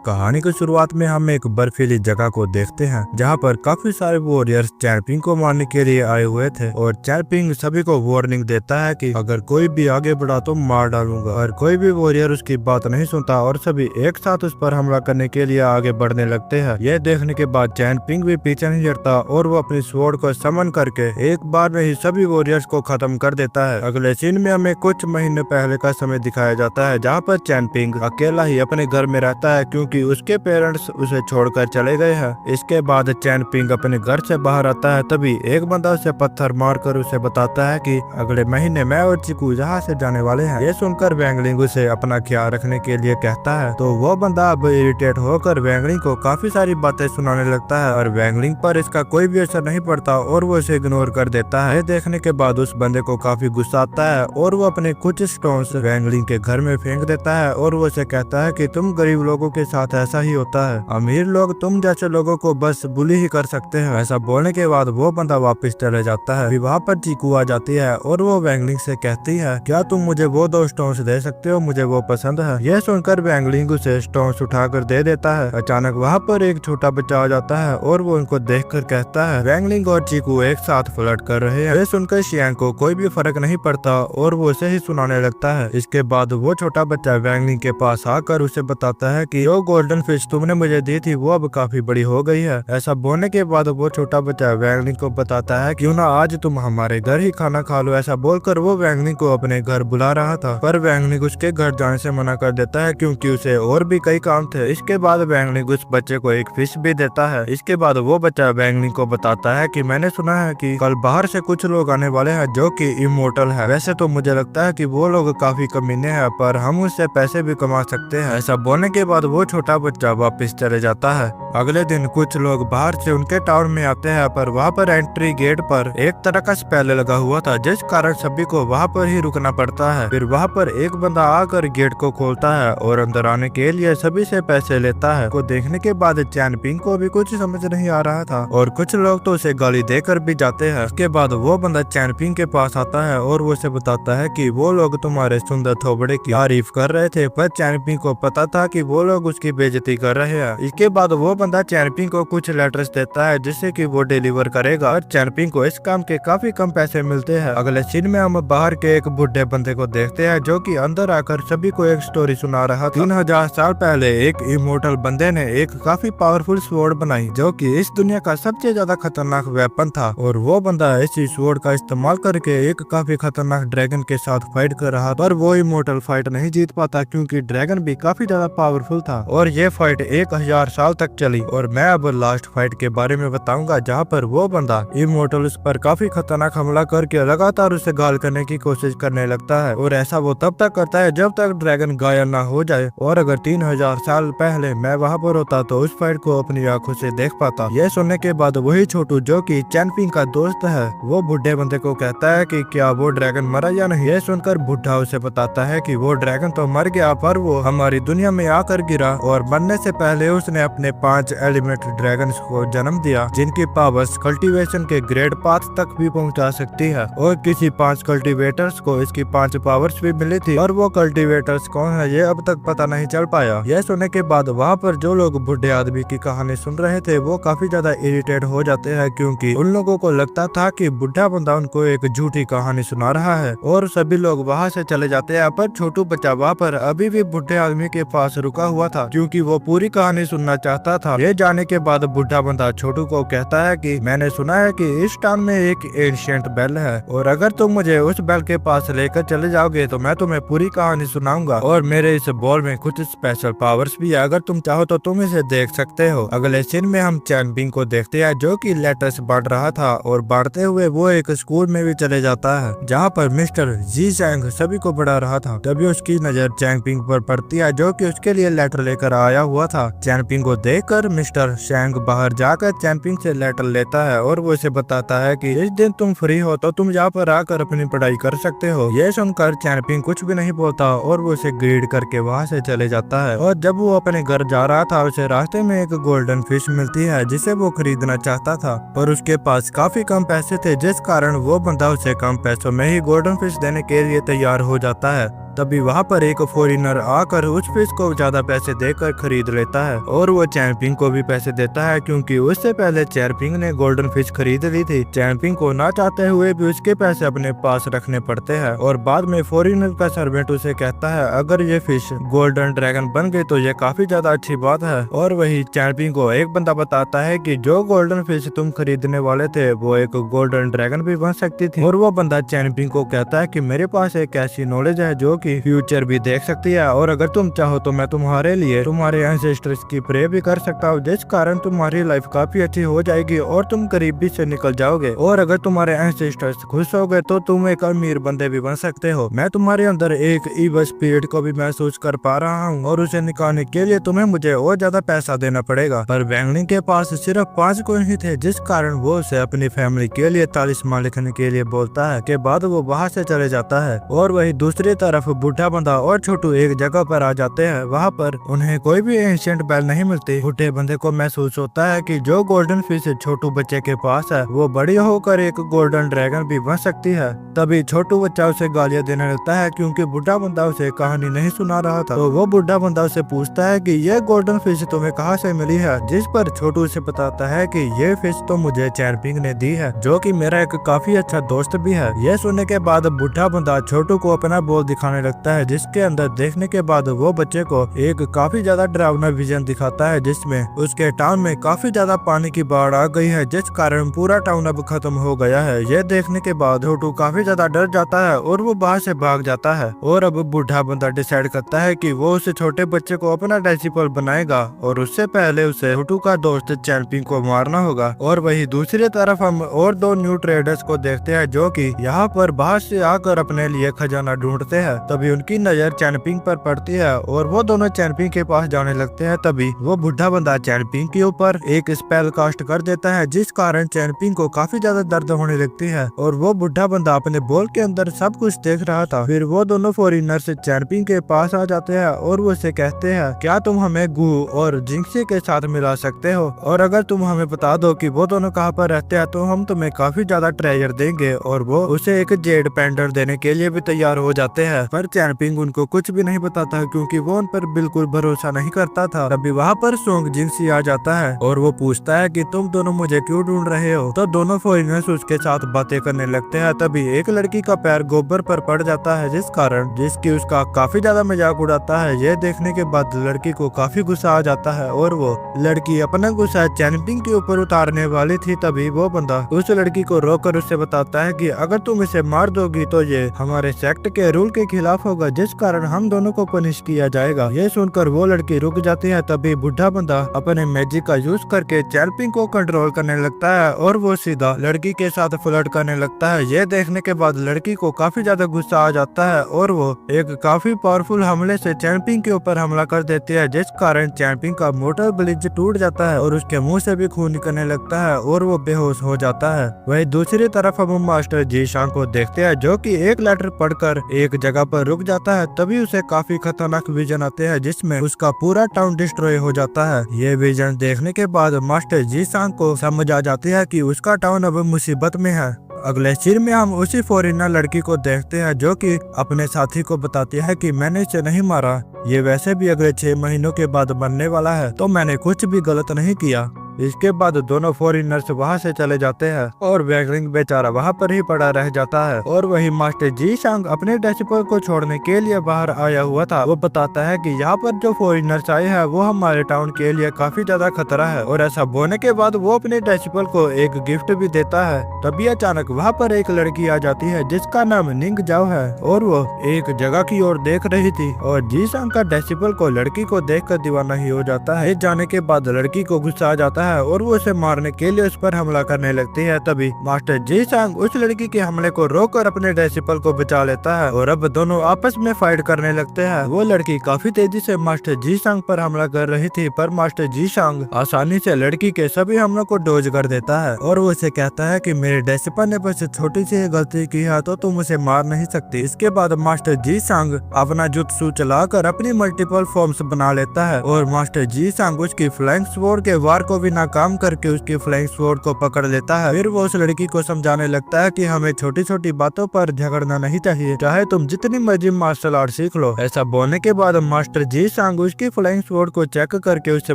कहानी की शुरुआत में हम एक बर्फीली जगह को देखते हैं जहां पर काफी सारे वॉरियर्स चैंपिंग को मारने के लिए आए हुए थे और चैंपिंग सभी को वार्निंग देता है कि अगर कोई भी आगे बढ़ा तो मार डालूंगा। और कोई भी वॉरियर उसकी बात नहीं सुनता और सभी एक साथ उस पर हमला करने के लिए आगे बढ़ने लगते हैं। यह देखने के बाद चैंपिंग भी पीछे नहीं हटता और वो अपनी स्वॉर्ड को समन करके एक बार में ही सभी वॉरियर्स को खत्म कर देता है। अगले सीन में हमें कुछ महीने पहले का समय दिखाया जाता है जहाँ पर चैंपिंग अकेला ही अपने घर में रहता है क्योंकि उसके पेरेंट्स उसे छोड़कर चले गए हैं। इसके बाद चैंपिंग अपने घर से बाहर आता है, तभी एक बंदा उसे पत्थर मारकर उसे बताता है कि अगले महीने मैं और चिकू यहाँ से जाने वाले हैं। ये सुनकर वैंगलिंग उसे अपना ख्याल रखने के लिए कहता है तो वो बंदा अब इरिटेट होकर वैंगलिंग को काफी सारी बातें सुनाने लगता है और वैंगलिंग पर इसका कोई भी असर नहीं पड़ता और वो इसे इग्नोर कर देता है। देखने के बाद उस बंदे को काफी गुस्सा आता है और वो अपने कुछ स्टोन्स वैंगलिंग के घर में फेंक देता है और वो उसे कहता है कि तुम गरीब लोगों के साथ ऐसा ही होता है, अमीर लोग तुम जैसे लोगों को बस बुली ही कर सकते हैं। ऐसा बोलने के बाद वो बंदा वापस चले जाता है। वहाँ पर चीकू आ जाती है और वो वैंगलिंग से कहती है क्या तुम मुझे वो 2 स्टोन्स दे सकते हो, मुझे वो पसंद है। यह सुनकर वैंगलिंग उसे स्टोन्स उठाकर दे देता है। अचानक वहाँ पर एक छोटा बच्चा आ जाता है और वो उनको देखकर कहता है वैंगलिंग और चीकू एक साथ फ्लर्ट कर रहे हैं। यह सुनकर शियांग को कोई भी फर्क नहीं पड़ता और वो उसे ही सुनाने लगता है। इसके बाद वो छोटा बच्चा वैंगलिंग के पास आकर उसे बताता है कि जो गोल्डन फिश तुमने मुझे दी थी वो अब काफी बड़ी हो गई है। ऐसा बोलने के बाद वो छोटा बच्चा वैंगलिंग को बताता है क्यों ना आज तुम हमारे घर ही खाना खा लो। ऐसा बोलकर वो वैंगलिंग को अपने घर बुला रहा था पर वैंगलिंग उसके घर जाने से मना कर देता है क्योंकि उसे और भी कई काम थे। इसके बाद वैंगलिंग उस बच्चे को एक फिश भी देता है। इसके बाद वो बच्चा वैंगलिंग को बताता है कि मैंने सुना है कि कल बाहर से कुछ लोग आने वाले हैं जो कि इमोर्टल है। वैसे तो मुझे लगता है कि वो लोग काफी कमीने हैं पर हम उससे पैसे भी कमा सकते हैं। ऐसा बोलने के बाद वो छोटा बच्चा वापस चले जाता है। अगले दिन कुछ लोग बाहर से उनके टाउन में आते हैं पर वहाँ पर एंट्री गेट पर एक तरह का स्पेल लगा हुआ था जिस कारण सभी को वहाँ पर ही रुकना पड़ता है। फिर वहाँ पर एक बंदा आकर गेट को खोलता है और अंदर आने के लिए सभी से पैसे लेता है। को देखने के बाद चैंपिंग को भी कुछ समझ नहीं आ रहा था और कुछ लोग तो उसे गाली देकर भी जाते हैं। उसके बाद वो बंदा चैंपिंग के पास आता है और वो उसे बताता है कि वो लोग तुम्हारे सुंदर थोबड़े की तारीफ कर रहे थे पर चैंपिंग को पता था कि वो लोग उसकी बेइज्जती कर रहे हैं। इसके बाद वो बंदा चैंपिंग को कुछ लेटर्स देता है जिससे कि वो डिलीवर करेगा और चैंपिंग को इस काम के काफी कम पैसे मिलते हैं। अगले सीन में हम बाहर के एक बुढ़े बंदे को देखते हैं जो कि अंदर आकर सभी को एक स्टोरी सुना रहा था। 3000 साल पहले एक इमोर्टल बंदे ने एक काफी पावरफुल स्वॉर्ड बनाई जो कि इस दुनिया का सबसे ज्यादा खतरनाक वेपन था और वो बंदा इसी स्वॉर्ड का इस्तेमाल करके एक काफी खतरनाक ड्रैगन के साथ फाइट कर रहा पर वो इमोर्टल फाइट नहीं जीत पाता क्योंकि ड्रैगन भी काफी ज्यादा पावरफुल था और ये फाइट 1000 साल तक चली। और मैं अब लास्ट फाइट के बारे में बताऊंगा जहाँ पर वो बंदा इमोर्टल उस पर काफी खतरनाक हमला करके लगातार उसे घायल करने की कोशिश करने लगता है और ऐसा वो तब तक करता है जब तक ड्रैगन घायल ना हो जाए। और अगर 3000 साल पहले मैं वहाँ पर होता तो उस फाइट को अपनी आंखों से देख पाता। यह सुनने के बाद वही छोटू जो कि चैंपिंग का दोस्त है वो बुढ़े बंदे को कहता है कि क्या वो ड्रैगन मरा या नहीं। यह सुनकर बुढ़ा उसे बताता है कि वो ड्रैगन तो मर गया पर वो हमारी दुनिया में आकर गिरा और मरने से पहले उसने अपने 5 एलिमेंट ड्रैगन्स को जन्म दिया जिनकी पावर्स कल्टीवेशन के ग्रेड 5 तक भी पहुंचा सकती है और किसी 5 कल्टीवेटर्स को इसकी 5 पावर्स भी मिली थी और वो कल्टीवेटर्स कौन है ये अब तक पता नहीं चल पाया। यह सुनने के बाद वहाँ पर जो लोग बुढ़े आदमी की कहानी सुन रहे थे वो काफी ज्यादा इरिटेट हो जाते हैं क्योंकि उन लोगों को लगता था कि बुढ़ा बंदा उनको एक झूठी कहानी सुना रहा है और सभी लोग वहाँ से चले जाते हैं। पर छोटू बच्चा वहाँ पर अभी भी बुढ़े आदमी के पास रुका हुआ था क्योंकि वो पूरी कहानी सुनना चाहता था। ये जाने के बाद बुढ़ा बंदा छोटू को कहता है कि मैंने सुना है कि इस टाउन में एक एंशिएंट बेल है और अगर तुम मुझे उस बेल के पास लेकर चले जाओगे तो मैं तुम्हें पूरी कहानी सुनाऊंगा और मेरे इस बॉल में कुछ स्पेशल पावर्स भी है, अगर तुम चाहो तो तुम इसे देख सकते हो। अगले सीन में हम चैंपिंग को देखते हैं जो कि लेटर्स बांट रहा था और बांटते हुए वो एक स्कूल में भी चले जाता है जहाँ पर मिस्टर जी चैंग सभी को पढ़ा रहा था। तभी उसकी नजर चैंपिंग पर पड़ती है जो कि उसके लिए लेटर लेकर आया हुआ था। चैंपिंग को देखकर पर मिस्टर शैंग बाहर जाकर चैंपिंग से लेटर लेता है और वो उसे बताता है कि इस दिन तुम फ्री हो तो तुम यहाँ पर आकर अपनी पढ़ाई कर सकते हो। ये सुनकर चैंपिंग कुछ भी नहीं बोलता और वो उसे ग्रीड करके वहाँ से चले जाता है। और जब वो अपने घर जा रहा था उसे रास्ते में एक गोल्डन फिश मिलती है जिसे वो खरीदना चाहता था, पर उसके पास काफी कम पैसे थे, जिस कारण वो बंदा उसे कम पैसों में ही गोल्डन फिश देने के लिए तैयार हो जाता है। तभी वहाँ पर एक फॉरेनर आकर उस फिश को ज्यादा पैसे देकर खरीद लेता है और वो चैंपिंग को भी पैसे देता है, क्योंकि उससे पहले चैंपिंग ने गोल्डन फिश खरीद ली थी। चैंपिंग को ना चाहते हुए भी उसके पैसे अपने पास रखने पड़ते हैं और बाद में फॉरेनर का सर्वेंट उसे कहता है अगर ये फिश गोल्डन ड्रैगन बन गई तो ये काफी ज्यादा अच्छी बात है। और वही चैंपिंग को एक बंदा बताता है कि जो गोल्डन फिश तुम खरीदने वाले थे वो एक गोल्डन ड्रैगन भी बन सकती थी। और वो बंदा चैंपिंग को कहता है कि मेरे पास एक ऐसी नॉलेज है जो कि फ्यूचर भी देख सकती है और अगर तुम चाहो तो मैं तुम्हारे लिए तुम्हारे एंसेस्टर्स की प्रे भी कर सकता हूँ, जिस कारण तुम्हारी लाइफ काफी अच्छी हो जाएगी और तुम गरीबी से निकल जाओगे। और अगर तुम्हारे एंसेस्टर्स खुश हो गए तो तुम एक अमीर बंदे भी बन सकते हो। मैं तुम्हारे अंदर एक ईवल स्पिरिट को भी महसूस कर पा रहा हूँ और उसे निकालने के लिए तुम्हें मुझे और ज्यादा पैसा देना पड़ेगा। पर वैंगलिंग के पास सिर्फ 5 कॉइन ही थे, जिस कारण वो उसे अपनी फैमिली के लिए तालिस्मान लिखने के लिए बोलता है। के बाद वो वहाँ से चले जाता है और वही दूसरी तरफ बूढ़ा बंदा और छोटू एक जगह पर आ जाते हैं। वहाँ पर उन्हें कोई भी एंशिएंट बेल नहीं मिलती। बूढ़े बंदे को महसूस होता है कि जो गोल्डन फिश छोटू बच्चे के पास है वो बड़ी होकर एक गोल्डन ड्रैगन भी बन सकती है। तभी छोटू बच्चा उसे गालियां देने लगता है क्योंकि बूढ़ा बंदा उसे कहानी नहीं सुना रहा था। तो वो बूढ़ा बंदा उसे पूछता है कि ये गोल्डन फिश तुम्हें कहाँ से मिली है, जिस पर छोटू उसे बताता है कि ये फिश तो मुझे चैंपिंग ने दी है, जो कि मेरा एक काफी अच्छा दोस्त भी है। यह सुनने के बाद बूढ़ा बंदा छोटू को अपना बोल दिखाने लगता है, जिसके अंदर देखने के बाद वो बच्चे को एक काफी ज्यादा डरावना विजन दिखाता है, जिसमें उसके टाउन में काफी ज्यादा पानी की बाढ़ आ गई है, जिस कारण पूरा टाउन अब खत्म हो गया है। यह देखने के बाद छोटू काफी ज्यादा डर जाता है और वो बाहर से भाग जाता है। और अब बूढ़ा बंदा डिसाइड करता है कि वो उस छोटे बच्चे को अपना डिसिपल बनाएगा और उससे पहले उसे छोटू का दोस्त चैंपिंग को मारना होगा। और वही दूसरी तरफ हम और 2 न्यू ट्रेडर्स को देखते हैं जो कि यहाँ पर बाहर से आकर अपने लिए खजाना ढूंढते हैं। तभी उनकी नजर चैंपिंग पर पड़ती है और वो दोनों चैंपिंग के पास जाने लगते हैं। तभी वो बुढ़ा बंदा चैंपिंग के ऊपर एक स्पेल कास्ट कर देता है, जिस कारण चैंपिंग को काफी ज्यादा दर्द होने लगती है। और वो बुढ़ा बंदा अपने बॉल के अंदर सब कुछ देख रहा था। फिर वो दोनों फॉरेनर्स चैंपिंग के पास आ जाते हैं और वो उसे कहते हैं क्या तुम हमें गू और जिंक्सी के साथ मिला सकते हो, और अगर तुम हमें बता दो कि वो दोनों कहाँ पर रहते हैं तो हम तुम्हें काफी ज्यादा ट्रेजर देंगे। और वो उसे एक जेड पेंडेंट देने के लिए भी तैयार हो जाते हैं। पर चैंपिंग उनको कुछ भी नहीं बताता क्योंकि वो उन पर बिल्कुल भरोसा नहीं करता था। तभी वहाँ पर सोंग जिंक्सी आ जाता है और वो पूछता है कि तुम दोनों मुझे क्यों ढूंढ रहे हो। तो दोनों फॉरेनर्स उसके साथ बातें करने लगते हैं। तभी एक लड़की का पैर गोबर पर पड़ जाता है, जिस कारण जिसकी उसका काफी ज्यादा मजाक उड़ाता है। यह देखने के बाद लड़की को काफी गुस्सा आ जाता है और वो लड़की अपना गुस्सा चैंपिंग के ऊपर उतारने वाली थी। तभी वो बंदा उस लड़की को रोककर उससे बताता है कि अगर तुम इसे मार दोगी तो ये हमारे सेक्ट के रूल के खिलाफ होगा, जिस कारण हम दोनों को पनिश किया जाएगा। ये सुनकर वो लड़की रुक जाती है। तभी बुढ़ा बंदा अपने मैजिक का यूज करके चैंपिंग को कंट्रोल करने लगता है और वो सीधा लड़की के साथ फ्लर्ट करने लगता है। ये देखने के बाद लड़की को काफी ज्यादा गुस्सा आ जाता है और वो एक काफी पावरफुल हमले से चैंपिंग के ऊपर हमला कर देती है, जिस कारण चैंपिंग का मोटर ब्लिज टूट जाता है और उसके मुंह से भी खून निकलने लगता है और वो बेहोश हो जाता है। वही दूसरी तरफ हम मास्टर जी शांग को देखते हैं जो कि एक लेटर पढ़कर एक जगह पर रुक जाता है। तभी उसे काफी खतरनाक विजन आते हैं जिसमें उसका पूरा टाउन डिस्ट्रॉय हो जाता है। ये विजन देखने के बाद मास्टर जी शांग को समझ आ जाती है कि उसका टाउन अब मुसीबत में है। अगले सीन में हम उसी फॉरेनर लड़की को देखते हैं जो कि अपने साथी को बताती है कि मैंने इसे नहीं मारा, ये वैसे भी अगले 6 महीनों के बाद मरने वाला है, तो मैंने कुछ भी गलत नहीं किया। इसके बाद दोनों फॉरेनर्स वहाँ से चले जाते हैं और वैंगलिंग बेचारा वहाँ पर ही पड़ा रह जाता है। और वही मास्टर जी शांग अपने डिसिपल को छोड़ने के लिए बाहर आया हुआ था। वो बताता है कि यहाँ पर जो फॉरेनर्स आए हैं वो हमारे टाउन के लिए काफी ज्यादा खतरा है। और ऐसा बोलने के बाद वो अपने डिसिपल को एक गिफ्ट भी देता है। तभी अचानक वहाँ पर एक लड़की आ जाती है जिसका नाम निंग जाओ है और वो एक जगह की ओर देख रही थी और जी शांग का डिसिपल को लड़की को देख कर दीवाना ही हो जाता है। जाने के बाद लड़की को गुस्सा आ जाता जाता है और वो उसे मारने के लिए उस पर हमला करने लगती है। तभी मास्टर जी सांग उस लड़की के हमले को रोककर अपने डिसिपल को बचा लेता है और अब दोनों आपस में फाइट करने लगते हैं। वो लड़की काफी तेजी से मास्टर जी सांग पर हमला कर रही थी, पर मास्टर जी सांग आसानी से लड़की के सभी हमलों को डोज कर देता है और वो उसे कहता है कि मेरे डिसिपल ने बस छोटी सी गलती की है तो तुम उसे मार नहीं सकती। इसके बाद मास्टर जी सांग अपना जुत्सु चलाकर अपनी मल्टीपल फॉर्म्स बना लेता है और मास्टर जी सांग उसकी फ्लाइंग स्वॉर्ड के वार को भी नाकाम करके उसकी फ्लाइंग स्वॉर्ड को पकड़ लेता है। फिर वो उस लड़की को समझाने लगता है कि हमें छोटी छोटी बातों पर झगड़ना नहीं चाहिए, चाहे तुम जितनी मर्जी मार्शल आर्ट सीख लो। ऐसा बोलने के बाद मास्टर जी सांग उसकी फ्लाइंग स्वॉर्ड को चेक करके उसे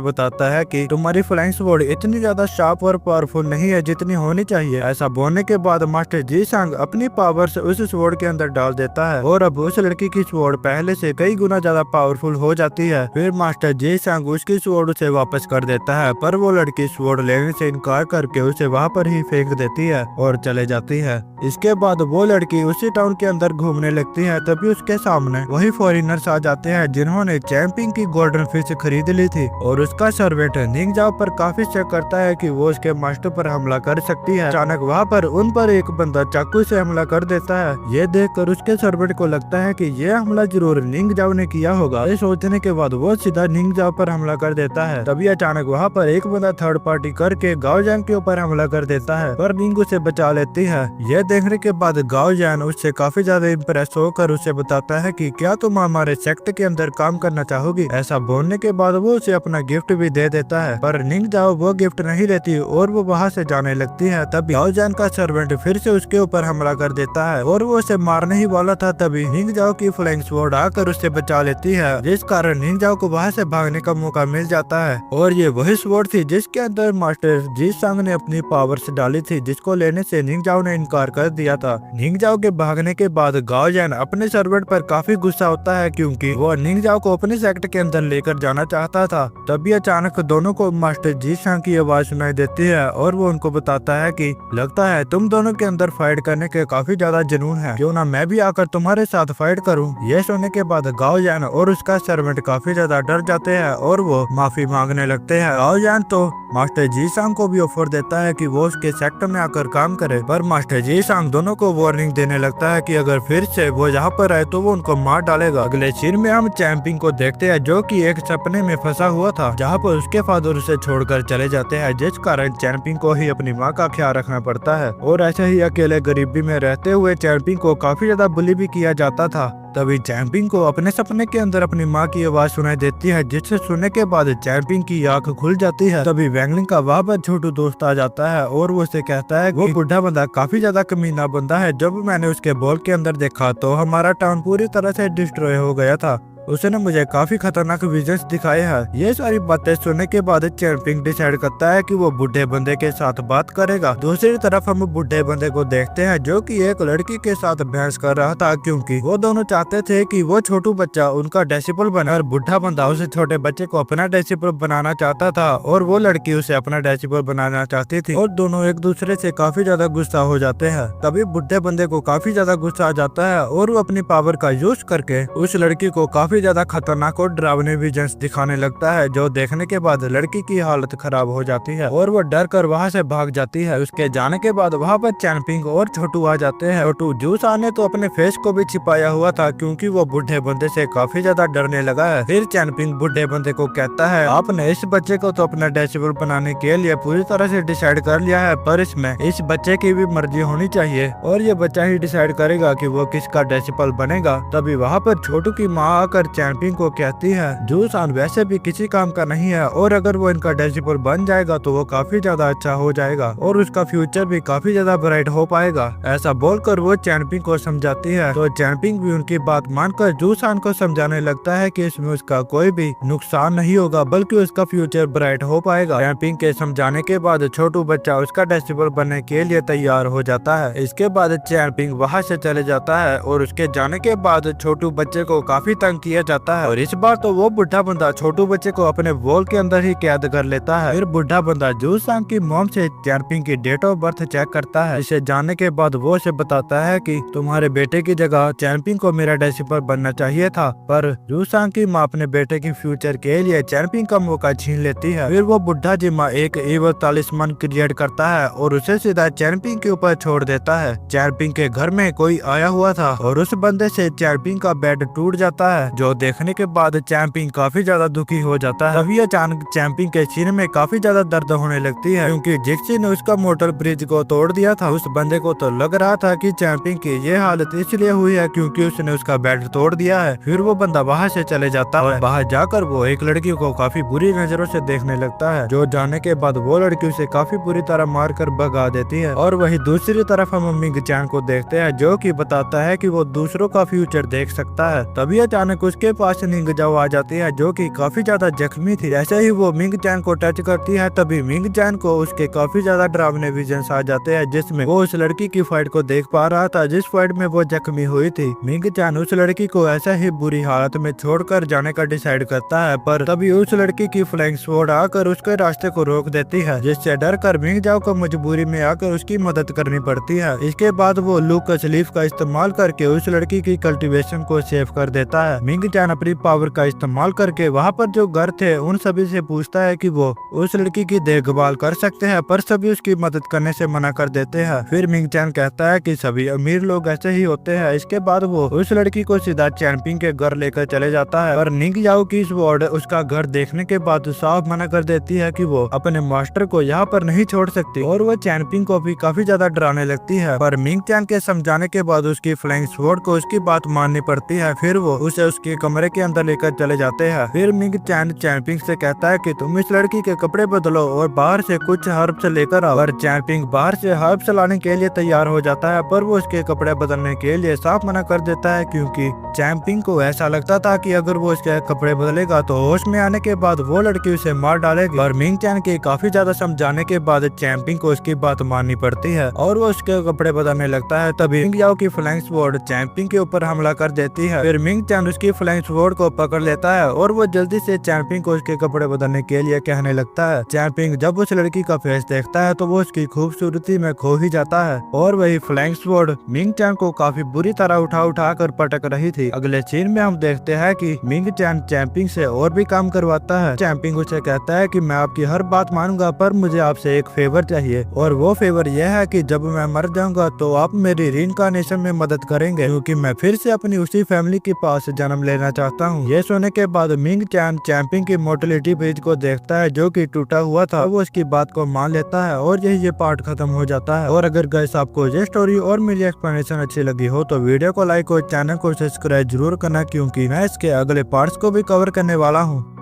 बताता है कि तुम्हारी फ्लाइंग स्वॉर्ड इतनी ज्यादा शार्प और पावरफुल नहीं है जितनी होनी चाहिए। ऐसा बोलने के बाद मास्टर जी सांग अपनी पावर से उस स्वॉर्ड के अंदर डाल देता है और अब उस लड़की की स्वॉर्ड पहले से कई गुना ज्यादा पावरफुल हो जाती है। फिर मास्टर जी सांग उसकी स्वॉर्ड उसे वापस कर देता है, पर वो लड़की स्वॉर्ड लेने से इनकार करके उसे वहाँ पर ही फेंक देती है और चले जाती है। इसके बाद वो लड़की उसी टाउन के अंदर घूमने लगती है। तभी उसके सामने वही फॉरेनर्स आ जाते हैं जिन्होंने चैंपिंग की गोल्डन फिश खरीद ली थी और उसका सर्वेंट निंगजाओ पर काफी शक करता है कि वो उसके मास्टर पर हमला कर सकती है। अचानक वहाँ पर उन पर एक बंदा चाकू से हमला कर देता है। ये देखकर उसके सर्वेंट को लगता है कि ये हमला जरूर निंगजाओ ने किया होगा। ये सोचने के बाद वो सीधा निंगजाओ पर हमला कर देता है। तभी अचानक वहाँ पर एक बंदा थर्ड पार्टी करके गाओजैन के ऊपर हमला कर देता है, पर निंग उसे बचा लेती है। ये देखने के बाद गाओजैन उससे काफी ज्यादा इम्प्रेस होकर उसे बताता है कि क्या तुम हमारे सेक्ट के अंदर काम करना चाहोगी। ऐसा बोलने के बाद वो उसे अपना गिफ्ट भी दे देता है, पर निंगजाओ वो गिफ्ट नहीं लेती और वो वहाँ से जाने लगती है। तभी गाओजैन का सर्वेंट फिर से उसके ऊपर हमला कर देता है और वो उसे मारने ही वाला था। तभी निंगजाओ की फ्लाइंग स्वॉर्ड आकर उसे बचा लेती है, जिस कारण निंगजाओ को वहाँ से भागने का मौका मिल जाता है। और ये वही स्वॉर्ड थी जिसके अंदर मास्टर जी सांग ने अपनी पावर्स डाली थी, जिसको लेने से निंगजाओ ने इनकार कर दिया था। निंगजाओ के भागने के बाद गाओजैन अपने सर्वेंट पर काफी गुस्सा होता है क्योंकि वो निंगजाओ को अपने सेक्ट के अंदर लेकर जाना चाहता था। तभी अचानक दोनों को मास्टर जी सांग की आवाज सुनाई देती है और वो उनको बताता है कि लगता है तुम दोनों के अंदर फाइट करने के काफी ज्यादा जुनून है, क्यों ना मैं भी आकर तुम्हारे साथ फाइट करूं। ये सुनने के बाद गाओजैन और उसका सर्वेंट काफी ज्यादा डर जाते हैं और वो माफी मांगने लगते हैं। गाओजैन तो मास्टर जी सांग को भी ऑफर देता है कि वो उसके सेक्टर में आकर काम करे, पर मास्टर जी सांग दोनों को वार्निंग देने लगता है कि अगर फिर से वो यहाँ पर आए तो वो उनको मार डालेगा। अगले सीन में हम चैंपिंग को देखते हैं जो कि एक सपने में फंसा हुआ था, जहाँ पर उसके फादर उसे छोड़कर चले जाते हैं, जिस कारण चैंपिंग को ही अपनी माँ का ख्याल रखना पड़ता है। और ऐसे ही अकेले गरीबी में रहते हुए चैंपिंग को काफी ज्यादा बुली भी किया जाता था। तभी चैंपिंग को अपने सपने के अंदर अपनी माँ की आवाज सुनाई देती है, जिससे सुनने के बाद चैंपिंग की आंख खुल जाती है। तभी वैंगलिंग का वहाँ पर छोटू दोस्त आ जाता है और वो उसे कहता है वो बुढ़ा बंदा काफी ज्यादा कमीना बंदा है। जब मैंने उसके बॉल के अंदर देखा तो हमारा टाउन पूरी तरह से डिस्ट्रॉय हो गया था। उसने मुझे काफी खतरनाक विजन्स दिखाए हैं। ये सारी बातें सुनने के बाद चैंपिंग डिसाइड करता है कि वो बुढ़े बंदे के साथ बात करेगा। दूसरी तरफ हम बुढ़े बंदे को देखते हैं जो कि एक लड़की के साथ बहस कर रहा था, क्योंकि वो दोनों चाहते थे कि वो छोटू बच्चा उनका डिसिपल बने और बुढ़ा बंदा उस छोटे बच्चे को अपना डिसिपल बनाना चाहता था और वो लड़की उसे अपना डिसिपल बनाना चाहती थी और दोनों एक दूसरे से काफी ज्यादा गुस्सा हो जाते हैं। तभी बुढ़े बंदे को काफी ज्यादा गुस्सा आ जाता है और वो अपनी पावर का यूज करके उस लड़की को काफी ज्यादा खतरनाक और डरावने विजन्स दिखाने लगता है, जो देखने के बाद लड़की की हालत खराब हो जाती है और वो डर कर वहाँ से भाग जाती है। उसके जाने के बाद वहाँ पर चैंपिंग और छोटू आ जाते हैं। छोटू जूस आने तो अपने फेस को भी छिपाया हुआ था क्योंकि वो बुढ़े बंदे से काफी ज्यादा डरने लगा है। फिर चैंपिंग बुढ़े बंदे को कहता है आपने इस बच्चे को तो अपना डिसिपल बनाने के लिए पूरी तरह से डिसाइड कर लिया है, पर इसमें इस बच्चे की भी मर्जी होनी चाहिए और ये बच्चा ही डिसाइड करेगा कि वो किसका डिसिपल बनेगा। तभी वहाँ पर छोटू की माँ आकर चैंपिंग को कहती है जूसान वैसे भी किसी काम का नहीं है और अगर वो इनका डिसिपल बन जाएगा तो वो काफी ज्यादा अच्छा हो जाएगा और उसका फ्यूचर भी काफी ज्यादा ब्राइट हो पाएगा। ऐसा बोलकर वो चैंपिंग को समझाती है तो चैंपिंग भी उनकी बात मानकर जूसान को समझाने लगता है कि इसमें उसका कोई भी नुकसान नहीं होगा बल्कि उसका फ्यूचर ब्राइट हो पाएगा। चैंपिंग के समझाने के बाद छोटू बच्चा उसका डिसिपल बनने के लिए तैयार हो जाता है। इसके बाद चैंपिंग वहाँ से चले जाता है और उसके जाने के बाद छोटू बच्चे को काफी तंग किया किया जाता है और इस बार तो वो बुढ़ा बंदा छोटू बच्चे को अपने वॉल के अंदर ही कैद कर लेता है। फिर बुढ़ा बंदा जू सांग की मॉम से चैनपिंग की डेट ऑफ बर्थ चेक करता है, जिसे जानने के बाद वो उसे बताता है कि तुम्हारे बेटे की जगह चैनपिंग को मेरा डेसिपर बनना चाहिए था, पर जू सांग की माँ अपने बेटे की फ्यूचर के लिए चैनपिंग का मौका छीन लेती है। फिर वो बुढ़ा जिमा एक इवल तालिस्मान क्रिएट करता है और उसे सीधा चैनपिंग के ऊपर छोड़ देता है। चैनपिंग के घर में कोई आया हुआ था और उस बंदे से चैनपिंग का बेड टूट जाता है, जो देखने के बाद चैनपिंग काफी ज्यादा दुखी हो जाता है। तभी अचानक चैनपिंग के सीने में काफी ज्यादा दर्द होने लगती है, क्योंकि जिक्सी ने उसका मोटर ब्रिज को तोड़ दिया था। उस बंदे को तो लग रहा था कि चैनपिंग की ये हालत इसलिए हुई है क्योंकि उसने उसका बेड तोड़ दिया है। फिर वो बंदा वहाँ से चले जाता है। बाहर जाकर वो एक लड़की को काफी बुरी नजरों से देखने लगता है, जो जाने के बाद वो लड़की उसे काफी बुरी तरह मारकर भगा देती है। और वही दूसरी तरफ हम मिंग चैन को देखते हैं, जो कि बताता है कि वो दूसरों का फ्यूचर देख सकता है। तभी अचानक उसके पास निंग जाओ आ जाती है, जो कि काफी ज्यादा जख्मी थी। जैसे ही वो मिंग चैन को टच करती है, तभी मिंग चैन को उसके काफी ज्यादा डरावने विजन्स आ जाते हैं, जिसमें वो उस लड़की की फाइट को देख पा रहा था जिस फाइट में वो जख्मी हुई थी। मिंग चैन उस लड़की को ऐसा ही बुरी हालत में छोड़कर जाने का डिसाइड करता है, पर तभी उस लड़की की फ्लाइंग स्वॉर्ड आकर उसके रास्ते को रोक देती है, जिससे डर कर मिंग जाओ को मजबूरी में आकर उसकी मदद करनी पड़ती है। इसके बाद वो लूकस लीफ का इस्तेमाल करके उस लड़की की कल्टीवेशन को सेव कर देता है। मिंग चैन अपनी पावर का इस्तेमाल करके वहाँ पर जो घर थे उन सभी से पूछता है कि वो उस लड़की की देखभाल कर सकते हैं, पर सभी उसकी मदद करने से मना कर देते हैं। फिर मिंग चैन कहता है कि सभी अमीर लोग ऐसे ही होते हैं। इसके बाद वो उस लड़की को सीधा चैनपिंग के घर लेकर चले जाता है, पर निंग जाओ की स्वॉर्ड उसका घर देखने के बाद साफ मना कर देती है कि वो अपने मास्टर को यहाँ पर नहीं छोड़ सकती, और वो चैनपिंग को भी काफी ज्यादा डराने लगती है। पर मिंग चैन के समझाने के बाद उसकी फ्लाइंग स्वॉर्ड को उसकी बात माननी पड़ती है। फिर वो उसे उसके कमरे के अंदर लेकर चले जाते हैं। फिर मिंग चैन चैनपिंग से कहता है कि तुम इस लड़की के कपड़े बदलो और बाहर से कुछ हर्ब्स लेकर आओ। पर चैनपिंग बाहर से हर्ब्स लाने के लिए तैयार हो जाता है, पर वो उसके कपड़े बदलने के लिए साफ मना कर देता है, क्योंकि चैनपिंग को ऐसा लगता था कि अगर वो उसके कपड़े बदलेगा तो होश में आने के बाद वो लड़की उसे मार डालेगी। और मिंग चैन के काफी ज्यादा समझाने के बाद चैनपिंग को उसकी बात माननी पड़ती है और वो उसके कपड़े बदलने लगता है। तभी मिंग जाओ की फ्लाइंग स्वॉर्ड चैनपिंग के ऊपर हमला कर देती है। फिर मिंग चैन उसकी फ्लाइंग स्वॉर्ड को पकड़ लेता है और वो जल्दी से चैनपिंग को उसके कपड़े बदलने के लिए कहने लगता है। चैनपिंग जब उस लड़की का फेस देखता है तो वो उसकी खूबसूरती में खो ही जाता है, और वही फ्लाइंग स्वॉर्ड मिंग चैन को काफी बुरी तरह उठा कर पटक रही थी। अगले सीन में हम देखते हैं कि मिंग चैन चैनपिंग से और भी काम करवाता है। चैनपिंग उसे कहता है कि मैं आपकी हर बात मानूंगा, पर मुझे आपसे एक फेवर चाहिए, और वो फेवर यह है कि जब मैं मर जाऊंगा तो आप मेरी रीइंकार्नेशन में मदद करेंगे, क्योंकि मैं फिर से अपनी उसी फैमिली के पास जन्म लेना चाहता हूँ। ये सुनने के बाद मिंग चैन चैनपिंग की मोर्टलिटी ब्रिज को देखता है, जो कि टूटा हुआ था। वो उसकी बात को मान लेता है और यही ये पार्ट खत्म हो जाता है। और अगर गाइस आपको ये स्टोरी और मेरी एक्सप्लेनेशन अच्छी लगी हो तो वीडियो को लाइक और चैनल को सब्सक्राइब जरूर करना, क्योंकि मैं इसके अगले पार्ट्स को भी कवर करने वाला हूँ।